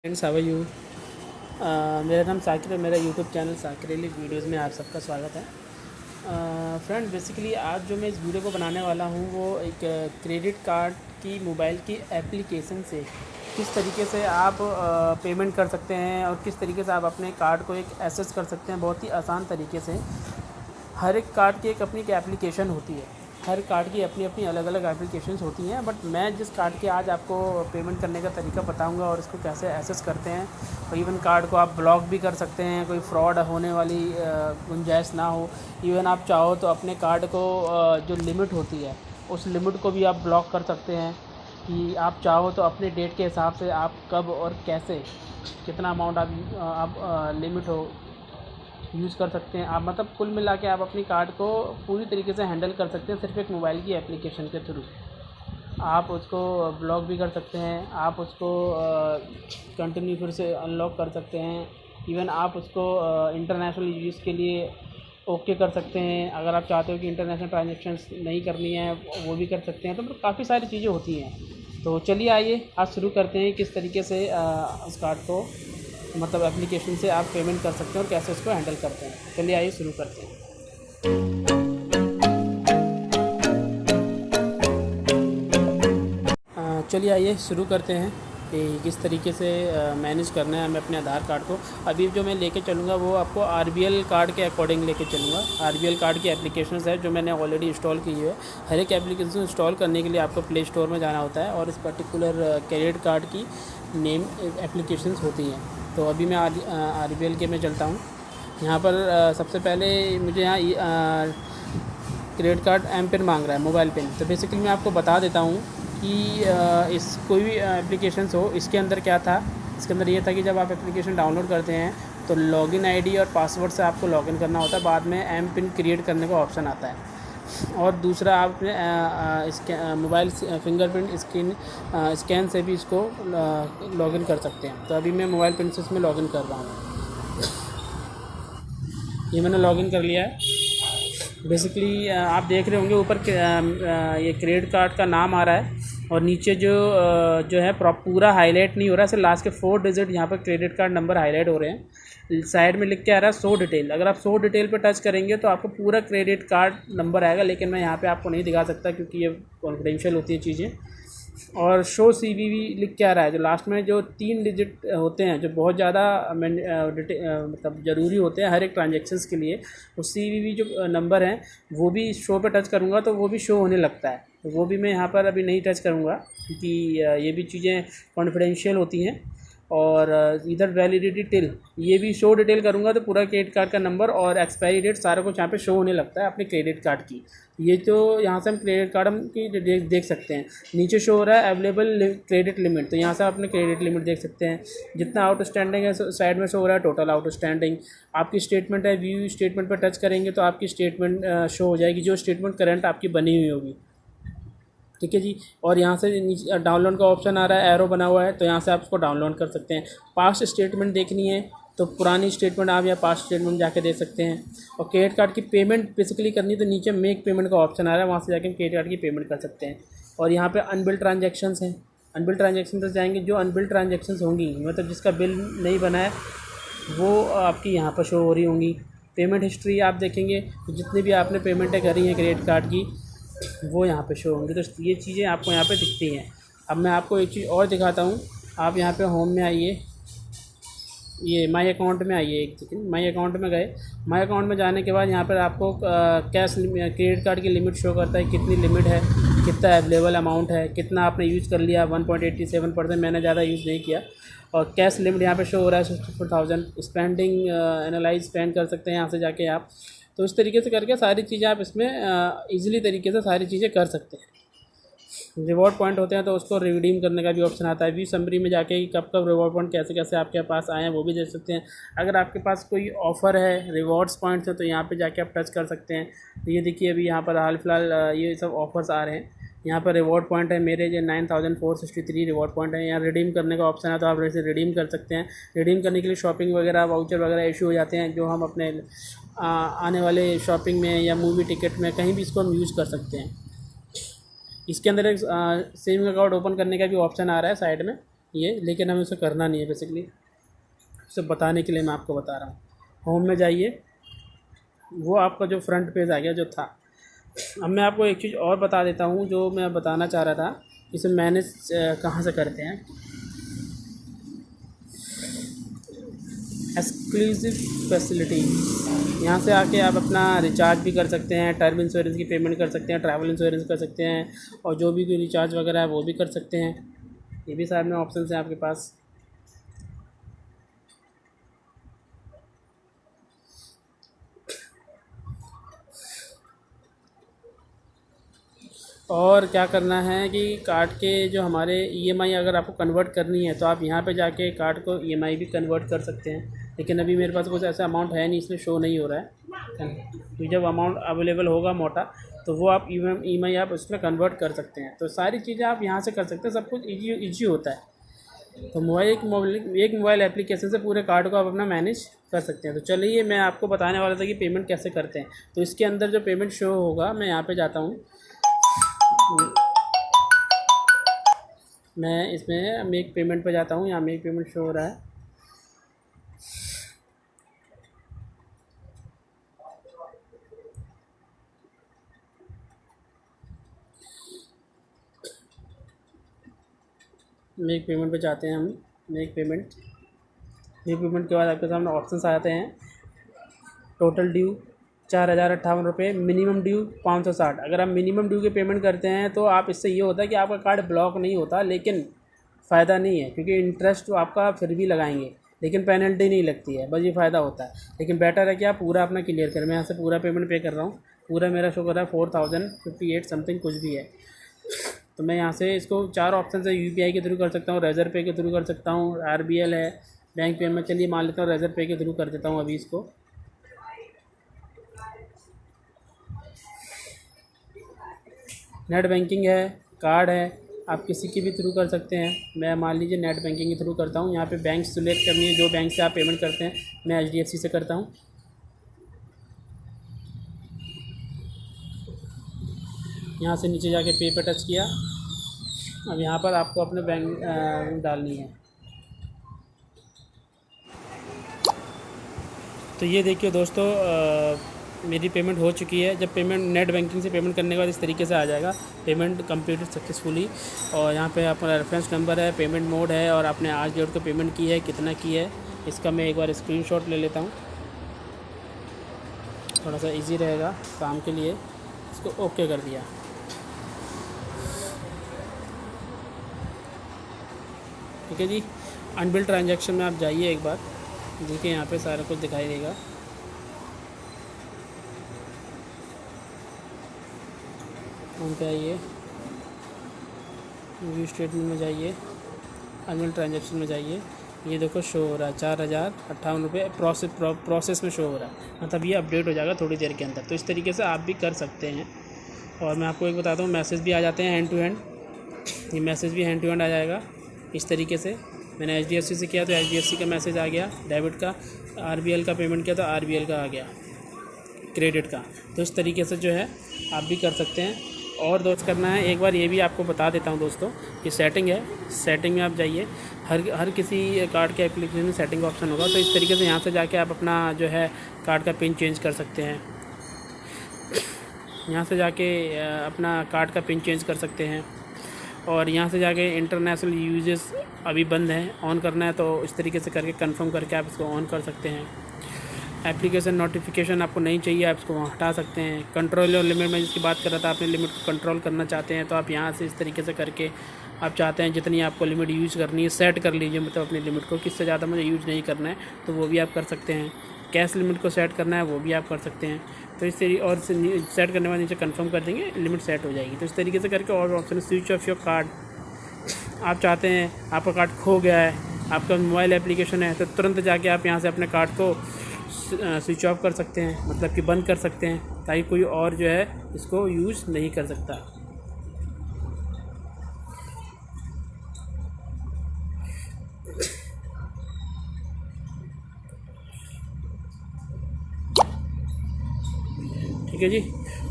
Friends, how are you. मेरा नाम साकिर है। मेरा YouTube channel Sakir Ali videos में आप सबका स्वागत है। फ्रेंड, बेसिकली आज जो मैं इस वीडियो को बनाने वाला हूँ वो एक क्रेडिट कार्ड की मोबाइल की एप्लीकेशन से किस तरीके से आप पेमेंट कर सकते हैं और किस तरीके से आप अपने कार्ड को एक एक्सेस कर सकते हैं बहुत ही आसान तरीके से। हर एक कार्ड की एक अपनी एक एप्लीकेशन होती है, हर कार्ड की अपनी अपनी अलग अलग एप्लीकेशंस होती हैं। बट मैं जिस कार्ड के आज आपको पेमेंट करने का तरीका बताऊंगा और इसको कैसे एक्सेस करते हैं, और इवन कार्ड को आप ब्लॉक भी कर सकते हैं, कोई फ्रॉड होने वाली गुंजाइश ना हो। इवन आप चाहो तो अपने कार्ड को जो लिमिट होती है उस लिमिट को भी आप ब्लॉक कर सकते हैं कि आप चाहो तो अपने डेट के हिसाब से आप कब और कैसे कितना अमाउंट आप लिमिट हो यूज़ कर सकते हैं। आप मतलब कुल मिला के आप अपनी कार्ड को पूरी तरीके से हैंडल कर सकते हैं सिर्फ एक मोबाइल की एप्लीकेशन के थ्रू। आप उसको ब्लॉक भी कर सकते हैं, आप उसको कंटिन्यू फिर से अनलॉक कर सकते हैं। इवन आप उसको इंटरनेशनल यूज़ के लिए ओके कर सकते हैं। अगर आप चाहते हो कि इंटरनेशनल ट्रांजेक्शन्स नहीं करनी है वो भी कर सकते हैं। तो मतलब काफ़ी सारी चीज़ें होती हैं। तो चलिए आइए आज शुरू करते हैं किस तरीके से उस कार्ड को मतलब एप्लीकेशन से आप पेमेंट कर सकते हैं और कैसे उसको हैंडल करते हैं। चलिए आइए शुरू करते हैं। चलिए आइए शुरू करते हैं कि किस तरीके से मैनेज करना है हमें अपने आधार कार्ड को। अभी जो मैं लेके चलूँगा वो आपको आरबीएल कार्ड के अकॉर्डिंग लेके चलूँगा। आरबीएल कार्ड की एप्लीकेशन है जो मैंने ऑलरेडी इंस्टॉल की है। हर एक एप्लीकेशन इंस्टॉल करने के लिए आपको प्ले स्टोर में जाना होता है और इस पर्टिकुलर क्रेडिट कार्ड की नेम एप्लीकेशंस होती हैं। तो अभी मैं आरबीएल के में चलता हूँ। यहाँ पर सबसे पहले मुझे यहाँ क्रेडिट कार्ड एम पिन मांग रहा है, मोबाइल पिन। तो बेसिकली मैं आपको बता देता हूँ कि इस कोई भी एप्लीकेशंस हो, इसके अंदर क्या था। इसके अंदर ये था कि जब आप एप्लीकेशन डाउनलोड करते हैं तो लॉगिन आईडी और पासवर्ड से आपको लॉगिन करना होता है। बाद में एम पिन क्रिएट करने का ऑप्शन आता है। और दूसरा आप इसके मोबाइल फिंगरप्रिंट स्कैन से भी इसको लॉगिन कर सकते हैं। तो अभी मैं मोबाइल पिन से इसमें लॉगिन कर रहा हूँ। ये मैंने लॉगिन कर लिया है। बेसिकली आप देख रहे होंगे ऊपर ये क्रेडिट कार्ड का नाम आ रहा है और नीचे जो है पूरा हाईलाइट नहीं हो रहा है, सिर्फ लास्ट के 4 डिजिट यहाँ पर क्रेडिट कार्ड नंबर हाईलाइट हो रहे हैं। साइड में लिख के आ रहा है 100 डिटेल। अगर आप 100 डिटेल पे टच करेंगे तो आपको पूरा क्रेडिट कार्ड नंबर आएगा, लेकिन मैं यहाँ पे आपको नहीं दिखा सकता क्योंकि ये कॉन्फिडेंशियल होती है चीज़ें। और शो सीवीवी लिख के आ रहा है, जो लास्ट में जो 3 डिजिट होते हैं जो बहुत ज़्यादा मतलब ज़रूरी होते हैं हर एक ट्रांजेक्शन्स के लिए। वो सीवीवी जो नंबर हैं वो भी शो पे टच करूँगा तो वो भी शो होने लगता है। तो वो भी मैं यहाँ पर अभी नहीं टच करूँगा क्योंकि ये भी चीज़ें कॉन्फिडेंशियल होती हैं। और इधर वैलिडिटी टिल ये भी शो डिटेल करूँगा तो पूरा क्रेडिट कार्ड का नंबर और एक्सपायरी डेट सारा कुछ यहाँ पे शो होने लगता है अपने क्रेडिट कार्ड की। ये तो यहाँ से हम क्रेडिट कार्ड हम की देख सकते हैं। नीचे शो हो रहा है अवेलेबल क्रेडिट लिमिट, तो यहाँ से आप अपने क्रेडिट लिमिट देख सकते हैं। जितना आउटस्टैंडिंग है साइड में शो हो रहा है टोटल आउटस्टैंडिंग। आपकी स्टेटमेंट है, व्यू स्टेटमेंट पर टच करेंगे तो आपकी स्टेटमेंट शो हो जाएगी, जो स्टेटमेंट करंट आपकी बनी हुई होगी। ठीक है जी। और यहाँ से नीचे डाउनलोड का ऑप्शन आ रहा है, एरो बना हुआ है, तो यहाँ से आप उसको डाउनलोड कर सकते हैं। पास्ट स्टेटमेंट देखनी है तो पुरानी स्टेटमेंट आप या पास्ट स्टेटमेंट जाके देख सकते हैं। और क्रेडिट कार्ड की पेमेंट बेसिकली करनी है तो नीचे मेक पेमेंट का ऑप्शन आ रहा है, वहाँ से जाके हम क्रेडिट कार्ड की पेमेंट कर सकते हैं। और यहाँ पे अनबिल्ड ट्रांजेक्शन्स हैं, अनबिल्ड ट्रांजेक्शन पर जाएंगे। जो अनबिल्ड ट्रांजेक्शन्स होंगी मतलब जिसका बिल नहीं बना है वो आपकी यहाँ पर शो हो रही होंगी। पेमेंट हिस्ट्री आप देखेंगे तो जितनी भी आपने पेमेंटें करी हैं क्रेडिट कार्ड की वो यहाँ पे शो होंगी। तो ये चीज़ें आपको यहाँ पे दिखती हैं। अब मैं आपको एक चीज़ और दिखाता हूँ। आप यहाँ पे होम में आइए, ये माई अकाउंट में आइए। एक सेकेंड, माई अकाउंट में गए। माई अकाउंट में जाने के बाद यहाँ पर आपको कैश क्रेडिट कार्ड की लिमिट शो करता है, कितनी लिमिट है, कितना अवेलेबल अमाउंट है, कितना आपने यूज़ कर लिया। 1.87%, मैंने ज़्यादा यूज़ नहीं किया। और कैश लिमिट यहाँ पे शो हो रहा है 64,000। स्पेंडिंग एनालाइज स्पेंड कर सकते हैं यहाँ से जाके आप। तो इस तरीके से करके सारी चीज़ें आप इसमें ईज़िली तरीके से सारी चीज़ें कर सकते हैं। रिवॉर्ड पॉइंट होते हैं तो उसको रिडीम करने का भी ऑप्शन आता है। व्यू समरी में जाके कब कब रिवॉर्ड पॉइंट कैसे कैसे आपके पास आए हैं वो भी देख सकते हैं। अगर आपके पास कोई ऑफ़र है, रिवॉर्ड्स पॉइंट्स है, तो यहाँ पे जाके आप टच कर सकते हैं। तो ये देखिए अभी यहाँ पर हाल फिलहाल ये सब ऑफर्स आ रहे हैं। यहाँ पर रिवॉर्ड पॉइंट है मेरे जो 9463 रिवॉर्ड पॉइंट है। यहाँ रिडीम करने का ऑप्शन है तो आप इसे रिडीम कर सकते हैं। रिडीम करने के लिए शॉपिंग वगैरह वाउचर वगैरह इशू हो जाते हैं जो हम अपने आने वाले शॉपिंग में या मूवी टिकट में कहीं भी इसको हम यूज़ कर सकते हैं। इसके अंदर एक सेविंग अकाउंट ओपन करने का भी ऑप्शन आ रहा है साइड में। ये, लेकिन हमें उसे करना नहीं है बेसिकली, उसे बताने के लिए मैं आपको बता रहा हूँ। होम में जाइए, वो आपका जो फ्रंट पेज आ गया जो था। अब मैं आपको एक चीज़ और बता देता हूँ जो मैं बताना चाह रहा था, इसे मैनेज कहाँ से करते हैं। एक्सक्लूसिव फैसिलिटी, यहाँ से आके आप अपना रिचार्ज भी कर सकते हैं, टर्म इंश्योरेंस की पेमेंट कर सकते हैं, ट्रैवल इंश्योरेंस कर सकते हैं, और जो भी कोई रिचार्ज वगैरह है वो भी कर सकते हैं। ये भी सारे में ऑप्शन हैं आपके पास। और क्या करना है कि कार्ड के जो हमारे ईएमआई अगर आपको कन्वर्ट करनी है तो आप यहाँ पे जाके कार्ड को ईएमआई भी कन्वर्ट कर सकते हैं, लेकिन अभी मेरे पास कुछ ऐसा अमाउंट है नहीं, इसलिए शो नहीं हो रहा है। तो जब अमाउंट अवेलेबल होगा मोटा तो वो आप ईएमआई आप उसमें कन्वर्ट कर सकते हैं। तो सारी चीज़ें आप यहाँ से कर सकते हैं, सब कुछ ईजी होता है। तो एक मोबाइल एप्लीकेशन से पूरे कार्ड को आप अपना मैनेज कर सकते हैं। तो चलिए मैं आपको बताने वाला था कि पेमेंट कैसे करते हैं। तो इसके अंदर जो पेमेंट शो होगा, मैं यहाँ पे जाता हूँ, मैं इसमें मेक पेमेंट पे जाता हूँ, यहाँ मेक पेमेंट शो हो रहा है। मेक पेमेंट पे जाते हैं हम। मेक पेमेंट के बाद आपके सामने ऑप्शंस आते हैं। टोटल ड्यू 4058 रुपये, मिनिमम ड्यू 560। अगर आप मिनिमम ड्यू की पेमेंट करते हैं तो आप इससे ये होता है कि आपका कार्ड ब्लॉक नहीं होता, लेकिन फ़ायदा नहीं है, क्योंकि इंटरेस्ट तो आपका फिर भी लगाएंगे लेकिन पेनल्टी नहीं लगती है, बस ये फ़ायदा होता है। लेकिन बेटर है कि आप पूरा अपना क्लियर करें। मैं यहाँ से पूरा पेमेंट पे कर रहा हूँ, पूरा मेरा शो कर रहा है 4058 समथिंग कुछ भी है। तो मैं यहाँ से इसको 4 ऑप्शन से यूपीआई के थ्रू कर सकता हूँ, रेजर पे के थ्रू कर सकता हूँ, आरबीएल है, बैंक पेमेंट। चलिए मान लेता हूँ रेजर पे के थ्रू कर देता हूँ अभी इसको। नेट बैंकिंग है, कार्ड है, आप किसी की भी थ्रू कर सकते हैं। मैं मान लीजिए नेट बैंकिंग के थ्रू करता हूँ। यहाँ पे बैंक सिलेक्ट करनी है, जो बैंक से आप पेमेंट करते हैं। मैं एचडीएफसी से करता हूँ। यहाँ से नीचे जाके पे पर टच किया। अब यहाँ पर आपको अपने बैंक डालनी है। तो ये देखिए दोस्तों, मेरी पेमेंट हो चुकी है। जब पेमेंट नेट बैंकिंग से पेमेंट करने के बाद इस तरीके से आ जाएगा, पेमेंट कंप्लीटेड सक्सेसफुली। और यहाँ पे आपका रेफरेंस नंबर है, पेमेंट मोड है, और आपने आज डेट को पेमेंट की है, कितना की है, इसका मैं एक बार स्क्रीनशॉट ले लेता हूँ, थोड़ा सा इजी रहेगा काम के लिए। इसको ओके कर दिया। ठीक है जी। अनबिल ट्रांजैक्शन में आप जाइए एक बार, देखिए यहाँ पे सारा कुछ दिखाई देगा। हम पे आइए, व्यू स्टेटमेंट में जाइए, अनबिल ट्रांजैक्शन में जाइए। ये देखो शो हो रहा है 4058 रुपये प्रोसेस में शो हो रहा है, मतलब ये अपडेट हो जाएगा थोड़ी देर के अंदर। तो इस तरीके से आप भी कर सकते हैं। और मैं आपको एक बताता हूँ, मैसेज भी आ जाते हैं हैंड टू हैंड। ये मैसेज भी हैंड टू हैंड आ जाएगा इस तरीके से। मैंने एचडीएफसी से किया तो एचडीएफसी का मैसेज आ गया डेबिट का, आरबीएल का पेमेंट किया तो आरबीएल का आ गया क्रेडिट का। तो इस तरीके से जो है आप भी कर सकते हैं। और दोस्त करना है, एक बार ये भी आपको बता देता हूँ दोस्तों, कि सेटिंग है, सेटिंग में आप जाइए। हर किसी कार्ड के एप्लीकेशन में सेटिंग का ऑप्शन होगा। तो इस तरीके से यहाँ से जाके आप अपना जो है कार्ड का पिन चेंज कर सकते हैं। यहाँ से जाके अपना कार्ड का पिन चेंज कर सकते हैं। और यहाँ से जाके इंटरनेशनल यूजेस अभी बंद हैं, ऑन करना है तो इस तरीके से करके कंफर्म करके आप इसको ऑन कर सकते हैं। एप्लीकेशन नोटिफिकेशन आपको नहीं चाहिए, आप इसको हटा सकते हैं। कंट्रोल और लिमिट में जिसकी बात कर रहा था, आपने लिमिट को कंट्रोल करना चाहते हैं तो आप यहाँ से इस तरीके से करके आप चाहते हैं जितनी आपको लिमिट यूज़ करनी है सेट कर लीजिए, मतलब अपनी लिमिट को, किससे ज़्यादा मुझे यूज़ नहीं करना है तो वो भी आप कर सकते हैं। कैश लिमिट को सेट करना है वो भी आप कर सकते हैं। तो इस तरीके, और सेट करने बाद नीचे कंफर्म कर देंगे, लिमिट सेट हो जाएगी। तो इस तरीके से करके। और option switch off your card, आप चाहते हैं आपका कार्ड खो गया है, आपका मोबाइल एप्लीकेशन है, तो तुरंत जाके आप यहाँ से अपने कार्ड को स्विच ऑफ कर सकते हैं, मतलब कि बंद कर सकते हैं, ताकि कोई और जो है इसको यूज़ नहीं कर सकता। ठीक है जी।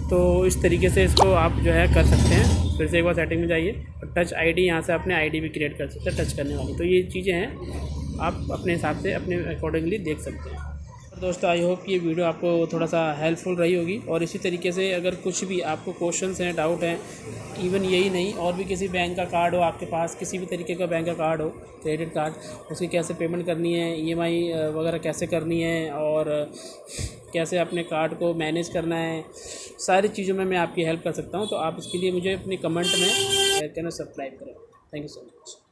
तो इस तरीके से इसको आप जो है कर सकते हैं। फिर से एक बार सेटिंग में जाइए और टच आईडी, यहाँ से अपने आईडी भी क्रिएट कर सकते हैं टच करने वाली। तो ये चीज़ें हैं, आप अपने हिसाब से अपने अकॉर्डिंगली देख सकते हैं। और दोस्तों आई होप ये वीडियो आपको थोड़ा सा हेल्पफुल रही होगी। और इसी तरीके से अगर कुछ भी आपको क्वेश्चंस हैं, डाउट हैं, इवन यही नहीं और भी किसी बैंक का कार्ड हो आपके पास, किसी भी तरीके का बैंक का कार्ड हो, क्रेडिट कार्ड, उसकी कैसे पेमेंट करनी है, ईएमआई वगैरह कैसे करनी है और कैसे अपने कार्ड को मैनेज करना है, सारी चीज़ों में मैं आपकी हेल्प कर सकता हूँ। तो आप इसके लिए मुझे अपने कमेंट में चैनल सब्सक्राइब करें। Thank you so much.